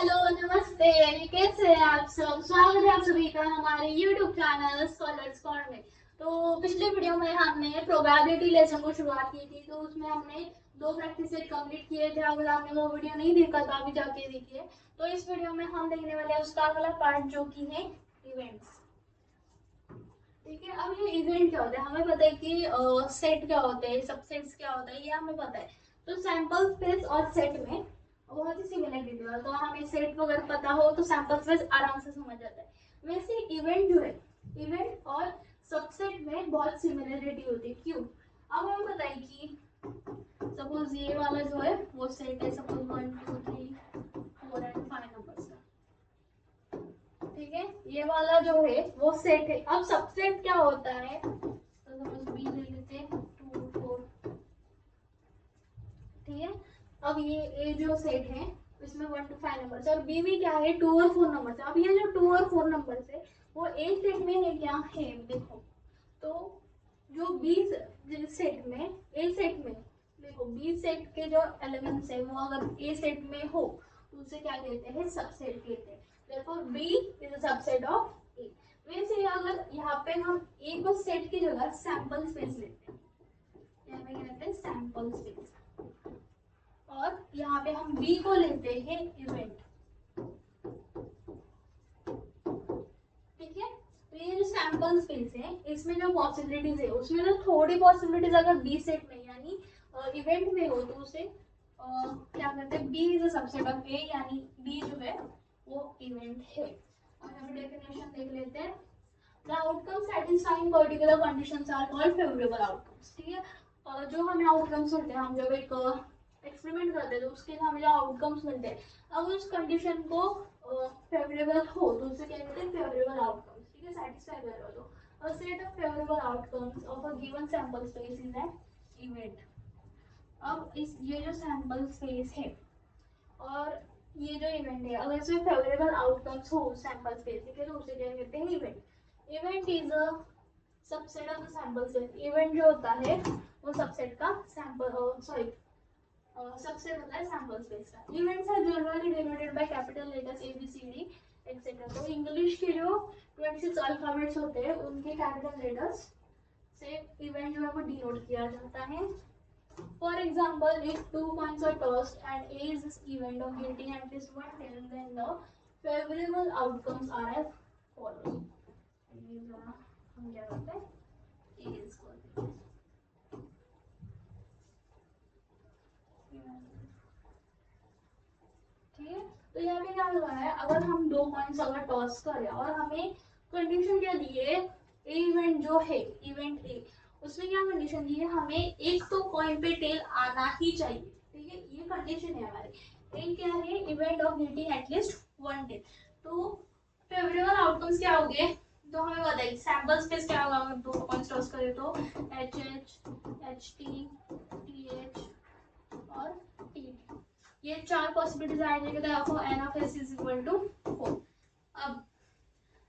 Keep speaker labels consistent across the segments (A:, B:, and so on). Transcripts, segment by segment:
A: Hello नमस्ते। कैसे हैं आप सब? स्वागत है आप सभी का हमारे YouTube चैनल स्कॉलर्स कॉर्नर में। तो पिछले वीडियो में हमने प्रोबेबिलिटी लेसन को शुरुआत की थी, तो उसमें हमने दो प्रैक्टिस सेट कंप्लीट किए थे। अगर आपने वो वीडियो नहीं देखा तो अभी जाके देखिए। तो इस वीडियो में हम देखने वाले हैं उसका अगला पार्ट जो कि है इवेंट्स। ठीक है, अब ये इवेंट क्या होता है हमें पता है कि सेट क्या होते हैं, सबसेट्स क्या होता है, ये हमें पता है। तो सैंपल स्पेस और सेट में बहुत ही सिमिलरिटी है, तो हमें सेट वगैरह पता हो तो सैंपल स्पेस आराम से समझ जाता है। वैसे इवेंट जो है, इवेंट और सबसेट में बहुत सिमिलरिटी होती है। क्यों? अब हमें पता है कि सपोज ये वाला जो है वो सेट है, सपोज 1 2 3 4 एंड 5 नंबर्स का। ठीक है, ये वाला जो है वो सेट है। अब सबसेट क्या होता है, तो सपोज बी ले लेते हैं 2 4। ठीक है, अब ये ए जो सेट है इसमें 1 to 5 नंबर और बी भी क्या है 2 और 4 नंबर है। अब ये जो 2 और 4 नंबर है वो ए सेट में है क्या है, देखो। तो जो बी सेट में, ए सेट में, देखो बी सेट के जो एलिमेंट्स है वो अगर ए सेट में हो तो उसे क्या कहते हैं, सबसेट कहते हैं। therefore B is a subset of A. वैसे अगर यहाँ पे हम ए को सेट की जगह सैंपल स्पेस लेते हैं, यहाँ पे क्या लेते हैं सैंपल स्पेस, और यहाँ पे हम बी को लेते हैं इवेंट। ठीक है, तो ये जो सैंपल स्पेस है इसमें जो पॉसिबिलिटीज है उसमें जो थोड़ी पॉसिबिलिटीज अगर बी सेट में यानी इवेंट में हो तो उसे क्या करते हैं, B is a subset of A, यानी बी जो है वो इवेंट है। और यहाँ पे डेफिनेशन देख लेते हैं। The outcomes satisfying particular conditions are called favorable outcomes। ठीक है, जो हमें आउटकम्स मिलते हैं, हम जब एक एक्सपेरिमेंट करते हैं तो उसके हमें जो आउटकम्स मिलते हैं, अगर उस कंडीशन को फेवरेबल हो तो उसे क्या कहते हैं, फेवरेबल आउटकम्स। ठीक है, सेटिस्फाई कर रहा हो तो a set of favorable outcomes of a given sample space is an event। अब इस ये जो सैंपल स्पेस है और ये जो इवेंट है, अगर इसमें फेवरेबल आउटकम्स हो सैंपल स्पेस के तो उसे क्या कहते हैं, event. Event is a subset of the sample space. Event जो होता है वो सबसेट का सैंपल सॉरी सबसेट होता है सैंपल स्पेस का। Events are generally denoted by capital letters A B C D etcetera. तो इंग्लिश के जो 26 अल्फाबेट्स होते हैं उनके कैपिटल लेटर्स से इवेंट जो है वो डिनोट किया जाता है। For example, if 2 coins are tossed and A is this event of getting at least one tail, then the favorable outcomes are as follows। हम क्या करते हैं, A is equal। ठीक है, तो यहाँ पे क्या हुआ है, अगर हम 2 कॉइन्स अगर टॉस करें और हमें कंडीशन क्या दी है, ए इवेंट जो है इवेंट ए, उसमें क्या कंडीशन दी है, हमें एक तो कॉइन पे टेल आना ही चाहिए। ठीक है, ये कंडीशन है हमारी। ए क्या है, event of getting at least one tail. तो फेवरेबल आउटकम्स क्या हो गए, तो हमें बताइए सैंपल स्पेस क्या होगा अगर 2 कॉइन्स टॉस करें तो H H, H T, T H और टी टी। ये चार पॉसिबिलिटीज आ जाएंगे, तो आपको N of S is equal to 4। अब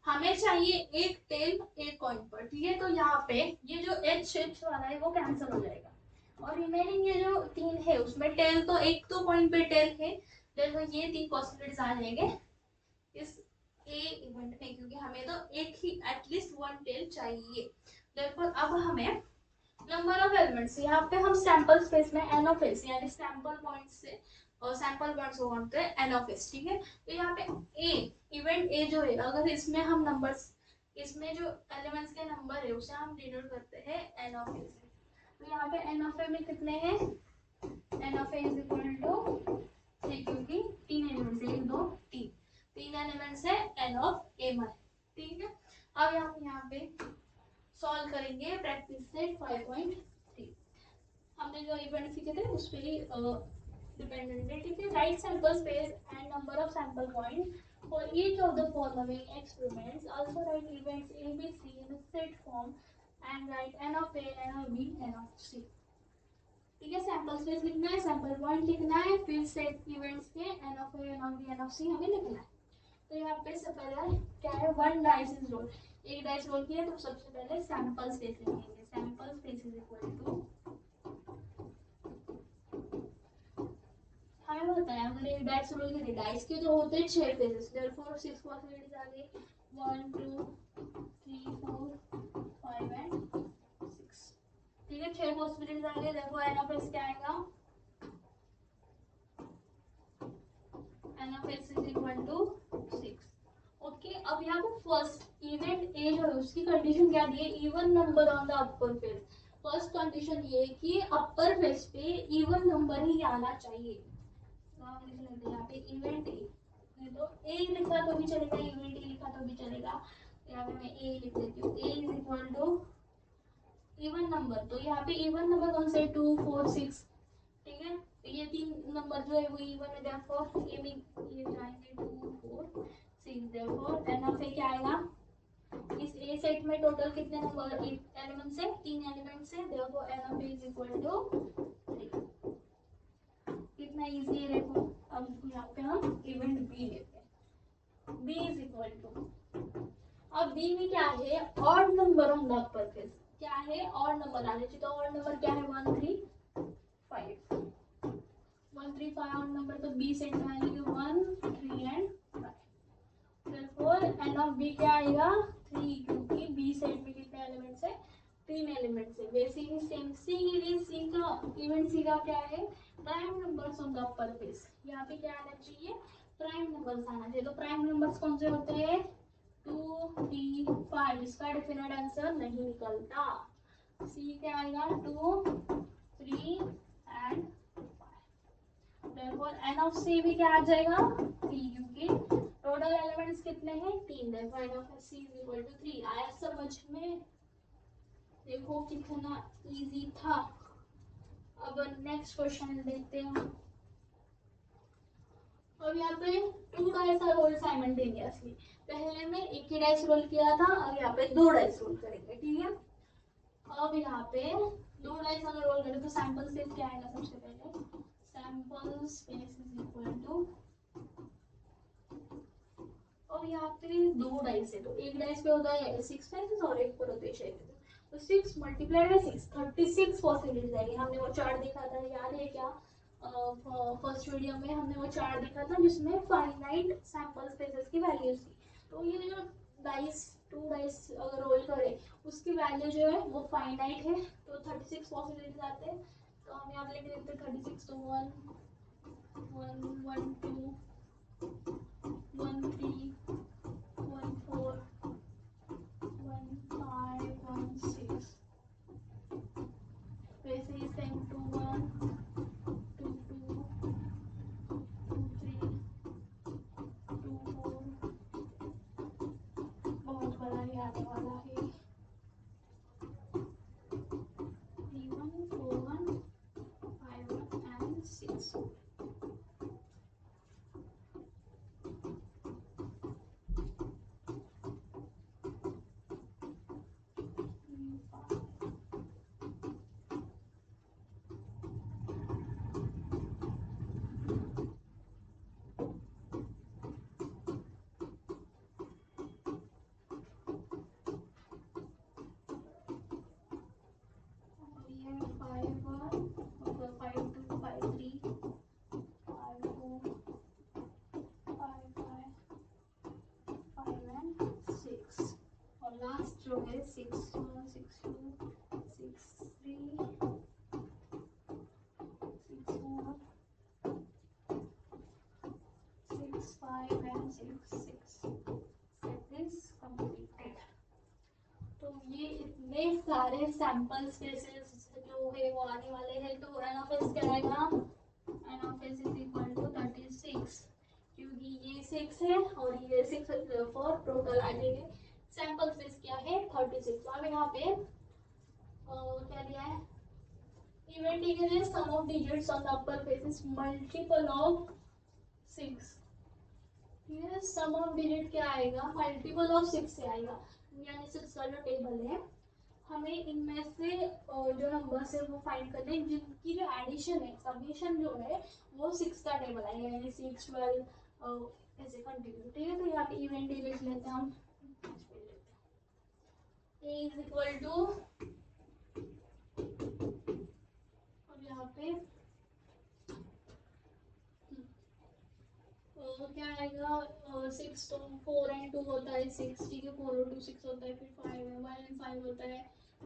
A: हमें चाहिए एक टेल एक कॉइन पर। ठीक है, तो यहाँ पे ये जो एच एच वाला है वो कैंसिल हो जाएगा और रिमेनिंग ये जो 3 है उसमें टेल तो एक तो कॉइन पे टेल है, तो ये 3 पॉसिबिलिटीज आ जाएंगे इस ए इवेंट में, क्योंकि हमें तो एक ही एटलीस्ट वन टेल चाहिए। देयरफॉर अब हमें नंबर ऑफ एलिमेंट्स, यहाँ पे हम सैंपल स्पेस में एन ऑफ एस यानी सैंपल पॉइंट्स से और सैंपल पॉइंट्स को मानते हैं एन ऑफ एस। ठीक है, तो यहाँ पे ए इवेंट ए जो है, अगर इसमें हम नंबर्स, इसमें जो एलिमेंट्स के नंबर है उसे हम डिनोट करते हैं एन ऑफ ए से। तो यहाँ पे एन ऑफ ए में कितने हैं, N of A is equal to 3, क्योंकि 3 एलिमेंट्स है, 1 2 3, 3 एलिमेंट्स है एन ऑफ ए में। ठीक है, अब हम यहाँ पे सॉल्व करेंगे प्रैक्टिस सेट 5.3। हमने जो इवेंट सीखे थे उस पे ही डिपेंडेंट है। ठीक है, write sample space and number of sample point for each of the following experiments, also write events A B C in set form and write n of A, n of B, n of C. ठीक है, sample space लिखना है, sample point लिखना है, फिर set events के n of A, n of B, n of C हमें लिखना है। तो यहाँ पे सबसे पहले क्या है, 1 डाइस इज रोल, एक डाइस रोल किया तो सबसे पहले सैंपल स्पेस लिखेंगे। Sample space is equal to हमें बताया अगर एक डाइस रोल करें, डाइस के जो होते हैं 6 फेजेस, देयरफॉर 6 पॉसिबिलिटीज आ गई, 1 2 3 4 5 एंड 6। ठीक है, 6 पॉसिबिलिटीज आ गई, देयरफॉर एन ऑफ एस क्या आएगा, N of S is equal to 6। Okay, अब यहाँ पे फर्स्ट इवेंट ए जो है उसकी कंडीशन क्या दी है, even number on the upper face. First condition ये है कि अपर फेस पे इवन नंबर ही आना चाहिए। तो हम लिख लेते हैं यहाँ पे इवेंट ए, नहीं तो ए लिखा तो भी चलेगा, इवेंट ए लिखा तो भी चलेगा। यहाँ पे मैं ए लिख देती हूँ, A is equal to even number. तो यहाँ पे इवन नंबर कौन से, 2 4 6। ठीक है, तो ये 3 नंबर जो है वो इवन है, देयरफॉर ए में ये जाएंगे 2 4 6, देयरफॉर एन ऑफ ए क्या आएगा, इस ए सेट में टोटल कितने नंबर एलिमेंट्स है, 3 एलिमेंट्स है, therefore N of A is equal to 3। कितना इजी है देखो। अब यहाँ पे हम इवेंट बी लेते हैं, बी इज इक्वल टू, अब बी में क्या है, odd number on the upper face. क्या है, ऑड नंबर आने चाहिए। तो ऑड नंबर क्या है, 1 3 5, 1 3 5 ऑड नंबर। तो बी सेट में आएंगे 1 3 and 5, therefore N of B क्या आएगा, 3, क्योंकि बी सेट में कितने एलिमेंट्स है, 3 एलिमेंट्स है। वैसे ही सेम सी के लिए, सी का इवेंट सी का क्या है, prime numbers on the upper face. यहाँ पे क्या आना चाहिए, प्राइम नंबर्स आना चाहिए। तो प्राइम नंबर्स कौन से होते हैं, 2 3 5। इसका डेफिनेट आंसर नहीं निकलता। सी क्या आएगा, 2 3 एंड 5। देयरफॉर एन ऑफ सी भी क्या आ जाएगा, 3, क्योंकि टोटल एलिमेंट्स कितने हैं, 3। Therefore N of C is equal to 3। आया समझ में, देखो कितना इजी था। अब नेक्स्ट क्वेश्चन देखते हैं। अब यहाँ पे 2 डाइस आर रोल्ड साइमल्टेनियसली। पहले में एक ही डाइस रोल किया था, अब यहाँ पे 2 डाइस रोल करेंगे। ठीक है, अब यहाँ पे 2 डाइस अगर रोल करें तो सैंपल स्पेस क्या आएगा, सबसे पहले sample space is equal to, और यहाँ पे 2 डाइस है तो एक डाइस पे होता है 6 फेसेस और एक पर होते हैं 6 फेसेस। तो 6 मल्टीप्लाइड बाय 6, 36 पॉसिबिलिटीज आएगी। हमने वो चार्ट देखा था, याद है क्या, फर्स्ट वीडियो में हमने वो चार्ट देखा था जिसमें फाइनाइट सैंपल स्पेसेस की वैल्यूज थी। तो ये जो डाइस 2 डाइस अगर रोल करें उसकी वैल्यू जो है वो फाइनाइट है, तो 36 पॉसिबिलिटीज आते हैं। तो हम यहाँ पे लिख देते हैं 36, तो 1 1 1 2 1 3 1 4 1 5 1 6, वैसे ही सेम 2 1 2 2 2 3 2 4, बहुत बड़ा ही आने वाला है, 3 1 4 1 5 1 एंड 6। लास्ट जो है 6 1 6 2 6 3 6 4 6 5 एंड 6 6, सेट इज कंप्लीटेड। तो ये इतने सारे सैंपल स्पेसेस जो है वो आने वाले हैं। तो एन ऑफ एस क्या आएगा, N of S is equal to 36, क्योंकि ये 6 है और ये 6 फॉर टोटल आ जाएंगे। सैंपल स्पेस क्या है, 36। तो अब यहाँ पे क्या दिया है, इवेंट के लिए sum of digits on the upper face is multiple of 6। ठीक है, सम ऑफ डिजिट क्या आएगा, मल्टीपल ऑफ 6 से आएगा, यानी 6 का जो टेबल है हमें इनमें से जो नंबर्स है वो फाइंड करने हैं जिनकी जो एडिशन है, समेशन जो है वो 6 का टेबल आएगा, यानी 6 12 ऐसे कंटिन्यू। ठीक है, तो यहाँ पे इवेंट ए लिख लेते हैं हम, ए इज इक्वल टू, और यहाँ पे क्या आएगा, 6 तो 4 एंड 2 होता है 6, ठीक है, 4 और 2 6 होता है, फिर 5 है, 1 एंड 5 होता है,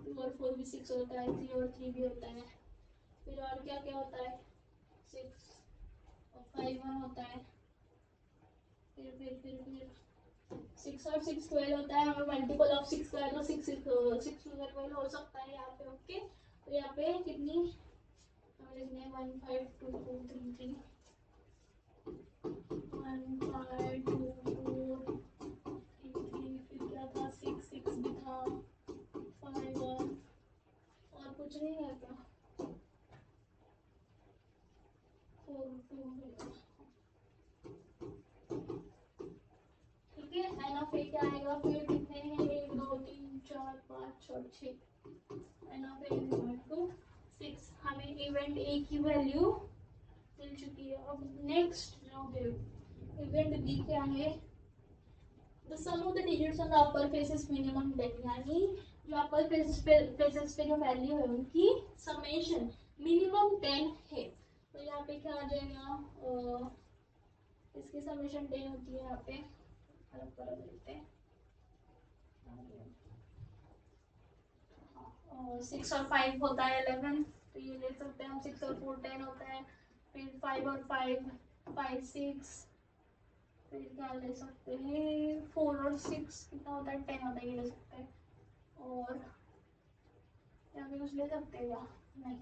A: 2 और 4 भी 6 होता है, 3 और 3 भी होता है, फिर और क्या क्या होता है, 6 और 5 1 होता है, फिर 6 और 6 12 होता है, हमें मल्टीपल ऑफ 6 का है तो 6 6 12 हो सकता है यहाँ पे, ओके। तो यहाँ पे कितनी हमें लिखने हैं, 1 5 2 4 3 3, 1 5 2 4 3 3, फिर क्या था, 6 6 भी था, 5 1, और कुछ नहीं है क्या, 4 2, ठीक है। एन ऑफ ए क्या आएगा, फिर कितने हैं, 1 2 3 4 5 6 6, n of A is equal to 6। हमें इवेंट ए की वैल्यू मिल चुकी है। अब नेक्स्ट जो है इवेंट बी क्या है, the sum of the digits on the upper face is minimum 10, यानी जो अपर फेसेस पे जो वैल्यू है उनकी समेशन मिनिमम 10 है। तो यहाँ पे क्या आ जाएगा, इसकी समेशन 10 होती है, यहाँ पे अलग कर देते हैं, 6 और 5 होता है 11, तो ये ले सकते हैं हम, 6 और 4 10 होता है, फिर 5 और 5 5 6, फिर क्या ले सकते हैं, 4 और 6 कितना होता है, 10 होता है, ये ले सकते हैं, और यहाँ पे कुछ ले सकते हैं या नहीं,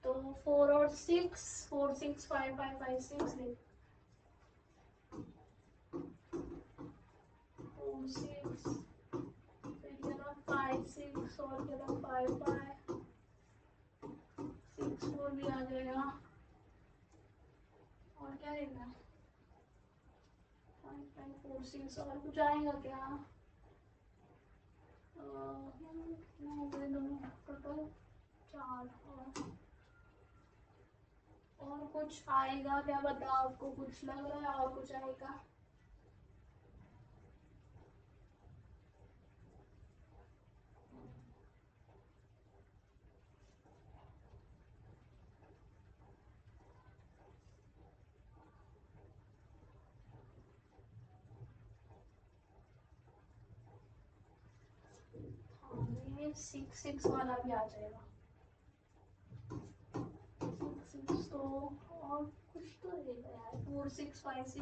A: तो 4 और 6 4 6 5 5 5 6 ले, 4 6, फिर क्या था 5 6, और क्या था 5 5 6 4 भी आ जाएगा, और क्या देखना, 5 5 4 6, और कुछ आएगा क्या, कितना हो गए दोनों टोटल 4, और कुछ आएगा क्या, बताओ, आपको कुछ लग रहा है और कुछ आएगा, ये 6 6 वाला भी आ जाएगा, 6 6 तो, और कुछ तो रहेगा यार, 4 6 5 6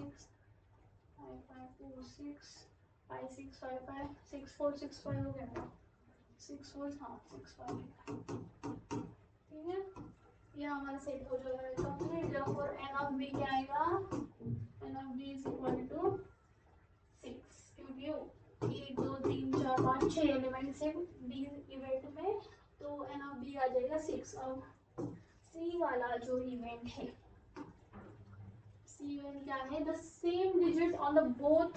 A: 5 5 4 6 5 6 5 5 6 4 6 5 हो गया, 6 4 हाँ 6 5, ठीक है, ये हमारा सेट हो जाएगा कंप्लीट। और एन ऑफ बी क्या आएगा, N of B is equal to 6, क्योंकि 1 2 3 4 5 6 एलिमेंट्स है बी इवेंट में, तो एन ऑफ बी आ जाएगा 6। अब सी वाला जो इवेंट है, सी इवेंट क्या है, the same digit on the both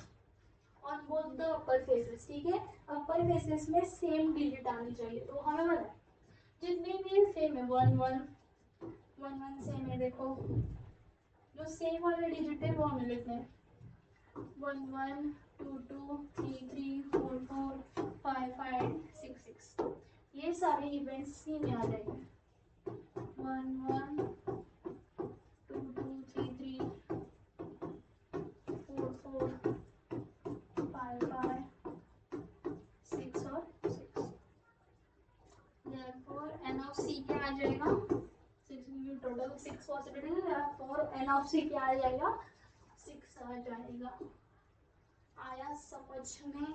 A: the upper faces, ठीक है, अपर फेसेस में सेम डिजिट आनी चाहिए, तो हमें पता है जितने भी सेम है 1 1 1 1 सेम है, देखो जो सेम वाले डिजिट है वो हमें लिखने हैं, 1 1 2 2 3 3 4 4 5 5 6 6, ये सारे इवेंट्स सी में आ जाएंगे, 1 1 2 2 3 3 4 4 5 5 6 और 6, therefore n of c क्या आ जाएगा, 6 में टोटल 6 पॉसिबिलिटी है, therefore n of c क्या आ जाएगा, 6 आ जाएगा। आया समझ में,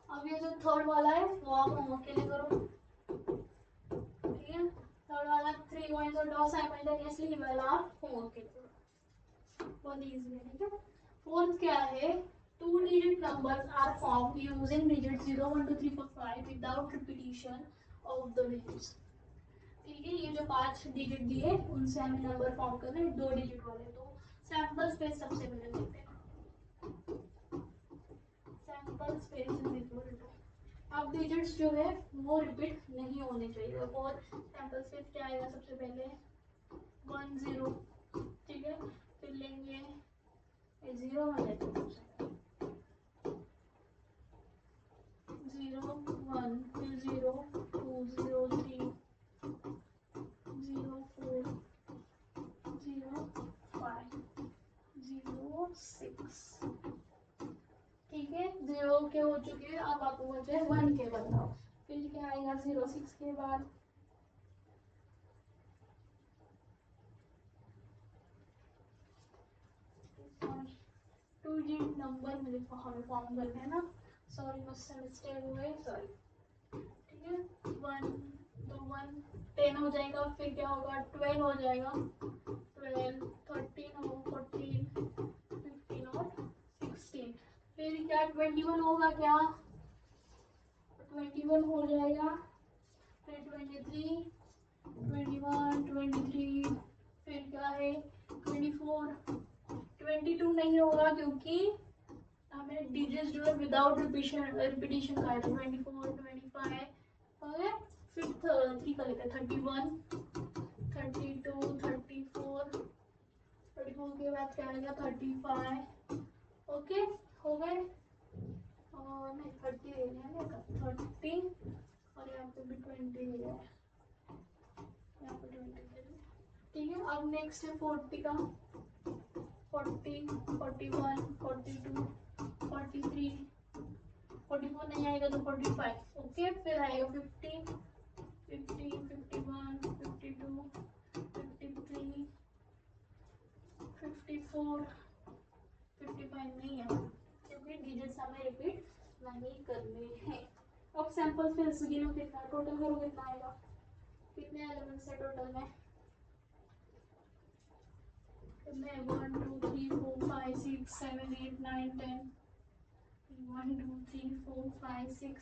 A: अब ये जो थर्ड वाला है वो आप होमवर्क के लिए करो, ठीक है, थर्ड वाला 3 पॉइंट्स और डॉट साइमल्टेनियसली वाला आप होमवर्क के लिए करो, बहुत इजी है, ठीक है। फोर्थ क्या है, 2 digit numbers are formed using digit 0 1 2 3 4 5 without repetition of the digits, ठीक है, ये जो 5 डिजिट दिए उनसे हमें नंबर फॉर्म करना है 2 डिजिट वाले, तो सैंपल स्पेस सबसे पहले देखते हैं, sample space is equal to, अब डिजिट्स जो है वो रिपीट नहीं होने चाहिए, और सैंपल स्पेस क्या आएगा, सबसे पहले 1 0, ठीक है, फिर लेंगे 0 1 0 1 के हो चुके हैं, अब आपको बचे 1 के बताओ। फिर क्या आएगा 06 के बाद? टू डिजिट नंबर मुझे हमें फॉर्म करना है ना, सॉरी मुझसे मिस्टेक हुए, सॉरी। ठीक है, 1 तो 1 10 हो जाएगा, फिर क्या होगा 12 हो जाएगा, 12 13 हो 14 15 और 16, फिर क्या 21 होगा क्या? 21 हो जाएगा, फिर 23 21 23, फिर क्या है 24 22 नहीं होगा क्योंकि हमें डिजिट जो है विदाउट रिपीटिशन का है, 24 25 ओके। फिर 3 का लेते हैं 31 32 34 34 के बाद क्या आएगा 35 ओके, हो गए। और नहीं 30 ले लिया ना, 30 और यहाँ पे भी 20 लिया है, यहाँ पे 20। ठीक है, अब नेक्स्ट है 40 का, 40 41 42 43 44 नहीं आएगा तो 45 ओके। फिर आएगा 50 50 51 52 53 54 55 नहीं है क्योंकि डिजिट्स हमें रिपीट नहीं करने हैं। अब सैंपल फिर से गिनो, कितना टोटल करो, कितना आएगा, कितने एलिमेंट्स है टोटल में? कितने 1 2 3 4 5 6 7 8 9 10 1 2 3 4 5 6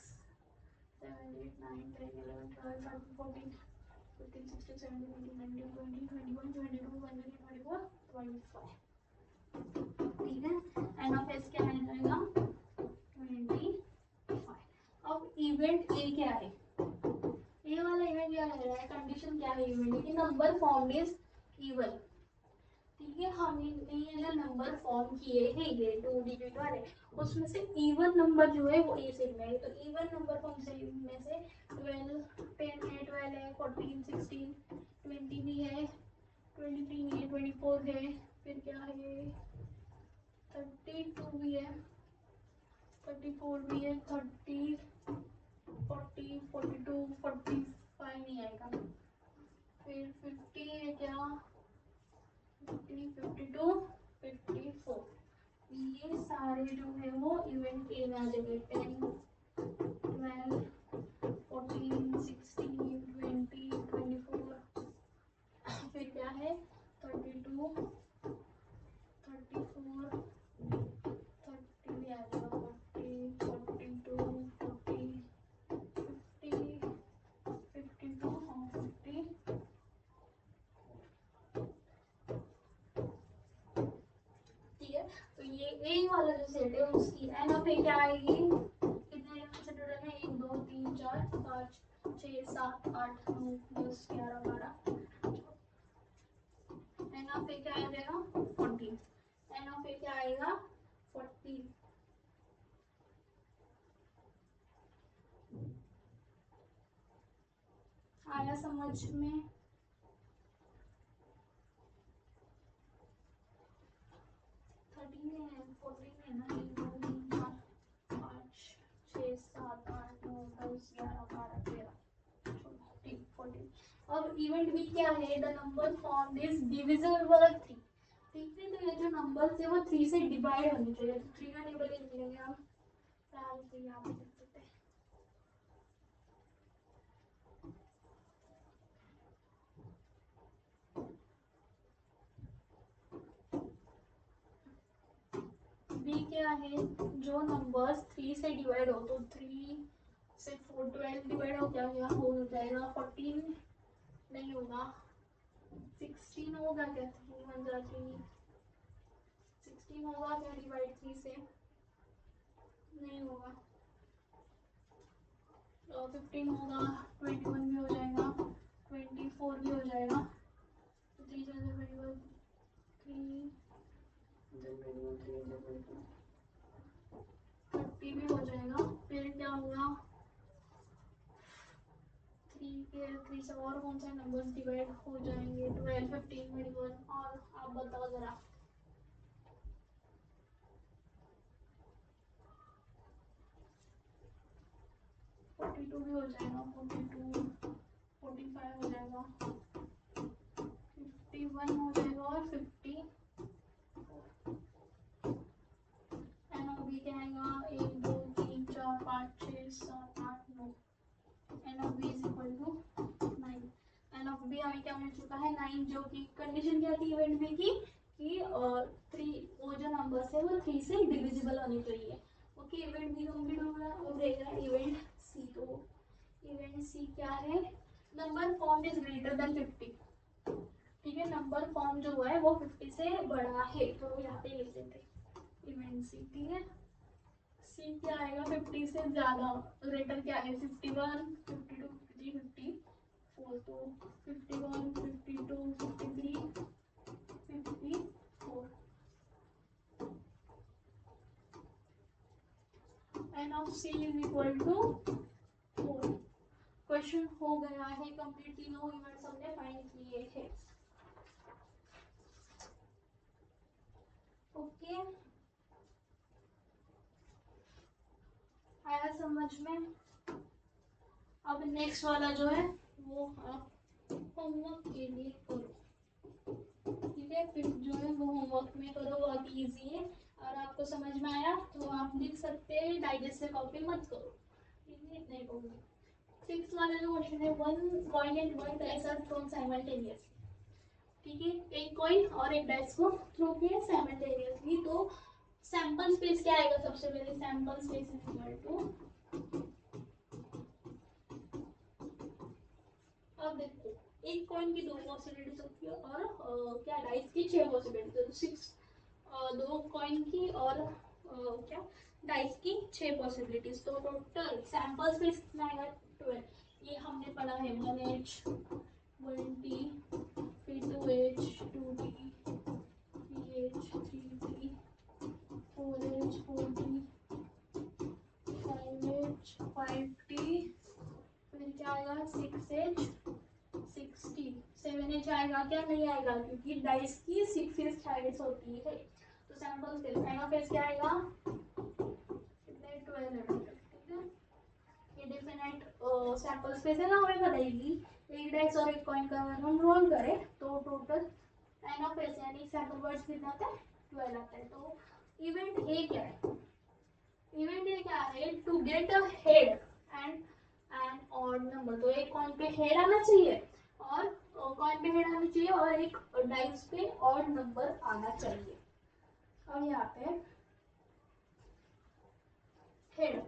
A: 7 8 9 10 11 12 13 14 15 16 17 18 19 20 21 22 23 24 25। ठीक है, एन ऑफ एस क्या आ जाएगा 25। अब इवेंट ए क्या है? ये वाला इवेंट क्या लग रहा है, कंडीशन क्या है इवेंट की? Number form is even. ठीक है, हमने ये जो नंबर फॉर्म किए हैं ये 2 डिजिट वाले, उसमें से इवन नंबर जो है वो ए सेट में है। तो इवन नंबर फॉर्म से में से 12 10 है, 12 है, 14 16 20 भी है, 23 है, 24 है, फिर क्या है 32 भी है, 34 भी है, 30 40 42 45 नहीं आएगा, फिर 50 है क्या 50 52 54। ये सारे जो है वो इवेंट ए में आ जाएंगे, 10 12 14 16 20 24, फिर क्या है 32 34 30 भी आ जाएगा, 40 42 40 50 52 और 50। ठीक है, तो ये ए वाला जो सेट है उसकी एन ऑफ ए क्या आएगी, कितने एलिमेंट्स टोटल है 1 2 3 4 5 6 7 8 9 10 11 12, एन ऑफ ए क्या आ जाएगा 40, एन ऑफ ए क्या आएगा 40। आया समझ में? है 14 है ना, 1 2 3 4 5 6 7 8 9 10 11 12 13 14। अब इवेंट भी क्या है, the number form is divisible by 3। ठीक है, तो ये जो नंबर्स है वो 3 से डिवाइड होने चाहिए, तो 3 का टेबल लिख लेंगे हम, फिलहाल तो यहाँ पे लिख देते हैं। बी क्या है, जो नंबर्स 3 से डिवाइड हो, तो 3 से 4 12 डिवाइड हो क्या हो जाएगा 14 नहीं होगा, 16 होगा क्या, 3 1 जा 3 16 होगा क्या डिवाइड 3 से, नहीं होगा, 15 होगा, 21 भी हो जाएगा, 24 भी हो जाएगा, 3 21 3 30 भी हो जाएगा, फिर क्या होगा 3 से और कौन से नंबर्स डिवाइड हो जाएंगे 12 15 21, और आप बताओ जरा। 42 भी हो जाएगा, 42, 45 हो जाएगा, 51 हो जाएगा और 50। एन ऑफ बी क्या आएगा, 1 2 3 4 5 6 7 8 9। N of B is equal to 9। N of B हमें क्या मिल चुका है, 9, जो कि कंडीशन क्या थी इवेंट बी की कि 3, वो जो नंबर्स है वो 3 से डिविजिबल होने चाहिए। ओके, इवेंट बी कंप्लीट हो गया। अब रहेगा इवेंट सी। तो इवेंट सी क्या है, number form is greater then 50। ठीक है, नंबर फॉर्म जो है वो 50 से बड़ा है, तो यहाँ पे लिख देते इवेंट सी। ठीक है, सी क्या आएगा, 50 से ज्यादा, ग्रेटर क्या है, 51, 52, 53, 54, तो 51, 52, 53, 54। N of C is equal to 4। Question हो गया है कंप्लीट, तीनों इवेंट्स हमने फाइंड किए हैं। ओके, आया समझ में। अब नेक्स्ट वाला जो है वो आप होमवर्क के लिए करो। ठीक है, फिर जो है वो होमवर्क में करो, बहुत इजी है। और आपको समझ में आया तो आप लिख सकते हैं, डाइजेस्ट से कॉपी मत करो। ठीक है, नहीं कहूँगी। 6 वाला जो क्वेश्चन है, 1 coin and 1 dice are thrown simultaneously. ठीक है, एक कॉइन और एक डाइस को थ्रो किया साइमल्टेनियसली, तो सैंपल स्पेस क्या आएगा, सबसे पहले sample space is equal to, अब देखो एक कॉइन की 2 पॉसिबिलिटीज होती है और क्या डाइस की 6 पॉसिबिलिटीज, तो 6 2 कॉइन की और क्या डाइस की 6 पॉसिबिलिटीज, तो टोटल सैंपल स्पेस कितना आएगा, 12। ये हमने पढ़ा है 1h 1t, फिर 2h 2t, 3h 3t, 4h 4t, 5h 5t, फिर क्या आएगा 6h 60, 7h आएगा क्या, नहीं आएगा क्योंकि डाइस की 6 साइड्स होती है। तो sample space n of S क्या आएगा, 12 है। ठीक है, ये डिफिनेट सैंपल स्पेस है ना, हमें बताएगी। एक डाइस और एक कॉइन का अगर हम रोल करें तो टोटल एन ऑफ एस यानी सैंपल वर्ड्स कितना आता है, 12 आता है। तो इवेंट ए क्या है, इवेंट ए क्या है, to get a head and an odd number. तो एक कॉइन पे हेड आना चाहिए और कॉइन पे हेड आना चाहिए और एक डाइस पे ऑड नंबर आना चाहिए। अब यहाँ पे हेड,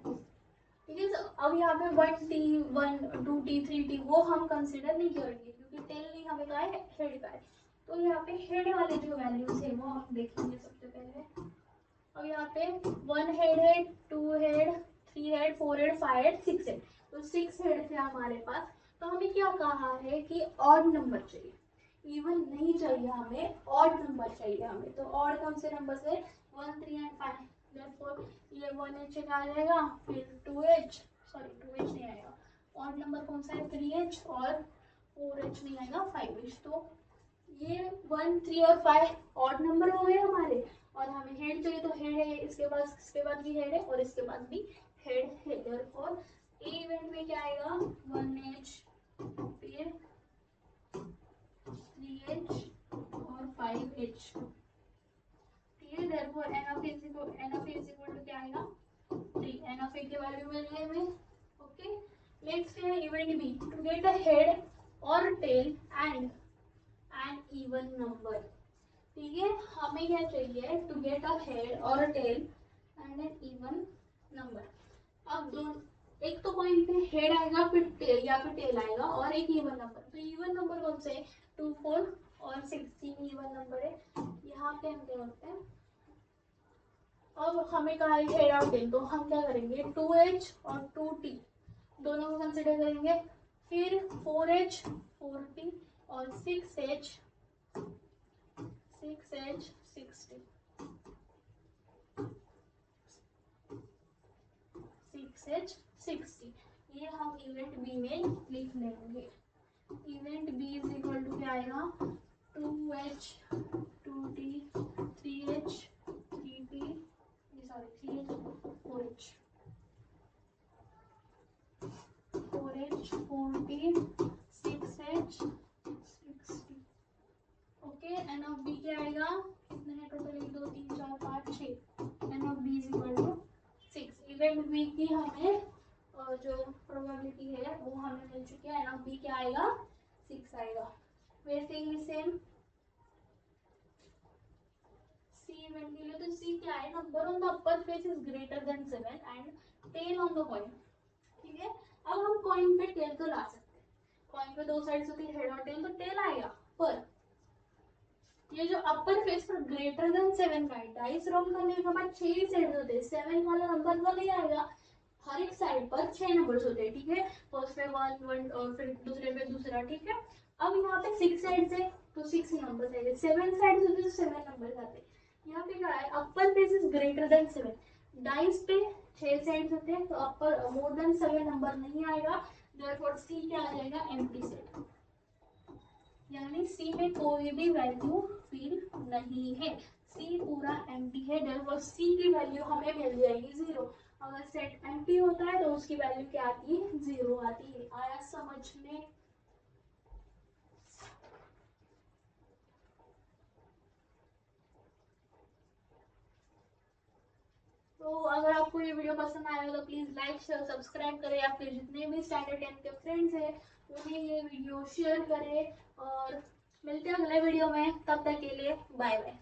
A: ठीक है, अब यहाँ पे 1t 1 2t 3t वो हम कंसिडर नहीं करेंगे क्योंकि टेल नहीं हमें का है, हेड का है। तो यहाँ पे हेड वाले जो वैल्यूज है वो हम देखेंगे सबसे पहले। अब यहाँ पे 1 हेड है, 2 head, 3 head, 4 head, 5 head, 6 head, तो 6 हेड थे हमारे पास। तो हमें क्या कहा है कि ऑड नंबर चाहिए, इवन नहीं चाहिए हमें, ऑड नंबर चाहिए हमें। तो ऑड कौन से नंबर से, 1 3 एंड 5, देयरफॉर ये 1h आ जाएगा, फिर 2h, सॉरी 2h नहीं आएगा, ऑड नंबर कौन सा है 3h, और 4h नहीं आएगा 5h। तो ये 1 3 और 5 ऑड नंबर हो गए हमारे, और हमें हेड चाहिए तो हेड है, इसके बाद भी हेड है और इसके बाद भी हेड है। देयरफॉर ए इवेंट में क्या आएगा, 1h, फिर 3h और 5h। ठीक है, therefore N of A is equal to क्या आएगा, 3। एन ऑफ ए की वैल्यू मिल गई हमें। ओके, नेक्स्ट है event B, to get a head और tail and an even number. ठीक है, हमें क्या चाहिए, टू गेट अ हेड और a tail and an even number. अब दोनों, एक तो कॉइन पे हेड आएगा फिर टेल या फिर टेल आएगा और एक इवन नंबर। तो इवन नंबर कौन से, 2 4 और 16 इवन नंबर है। यहाँ पे हम क्या करते हैं, अब हमें कहा है हेड और टेल, तो हम क्या करेंगे 2h और 2t दोनों को कंसिडर करेंगे, फिर 4h 4t और 6h 60, 6h 60, ये हम इवेंट बी में लिख लेंगे। Event B is equal to क्या आएगा, 2h 2t 3h 3t, sorry 3h 4h। 14, 6H 60। Okay, n of B क्या आएगा, कितने हैं total, 1 2 3 4 5 6, n of B is equal to 6। Event B की हमें जो प्रोबेबिलिटी है वो हमें मिल चुकी है, एन ऑफ बी क्या आएगा, 6 आएगा। We saying same C event के लिए, तो सी क्या है, number on the upper face is greater than 7 and tail on the coin. ठीक है, अब हम कॉइन पे टेल तो ला सकते हैं, कॉइन पे दो साइड्स होती है, हेड और टेल, तो टेल आएगा। पर ये जो अपर फेस पर ग्रेटर देन 7 का है, डाइस रोल करने के बाद 6 ही साइड होते हैं, 7 वाला नंबर तो नहीं आएगा। हर एक साइड पर 6 नंबर्स होते हैं। ठीक है, फर्स्ट पे 1 1 और फिर दूसरे पे दूसरा। ठीक है, अब यहाँ पे 6 साइड्स है तो 6 नंबर्स आएंगे, 7 साइड्स होते हैं तो 7 नंबर्स आते हैं। यहाँ पे क्या है, अपर face is greater than 7, dice पे 6 साइड्स होते हैं तो अपर मोर देन 7 नंबर नहीं आएगा, देयरफॉर सी क्या आ जाएगा, एम्प्टी सेट। यानी सी में कोई भी वैल्यू फिल नहीं है, सी पूरा एम्प्टी है, देयरफॉर सी की वैल्यू हमें मिल जाएगी 0। अगर सेट एम्प्टी होता है तो उसकी वैल्यू क्या आती है, 0 आती है। आया समझ में? तो अगर आपको ये वीडियो पसंद आया हो तो प्लीज लाइक शेयर सब्सक्राइब करें, आपके जितने भी स्टैंडर्ड 10 के फ्रेंड्स हैं उन्हें ये वीडियो शेयर करें, और मिलते हैं अगले वीडियो में, तब तक के लिए बाय बाय।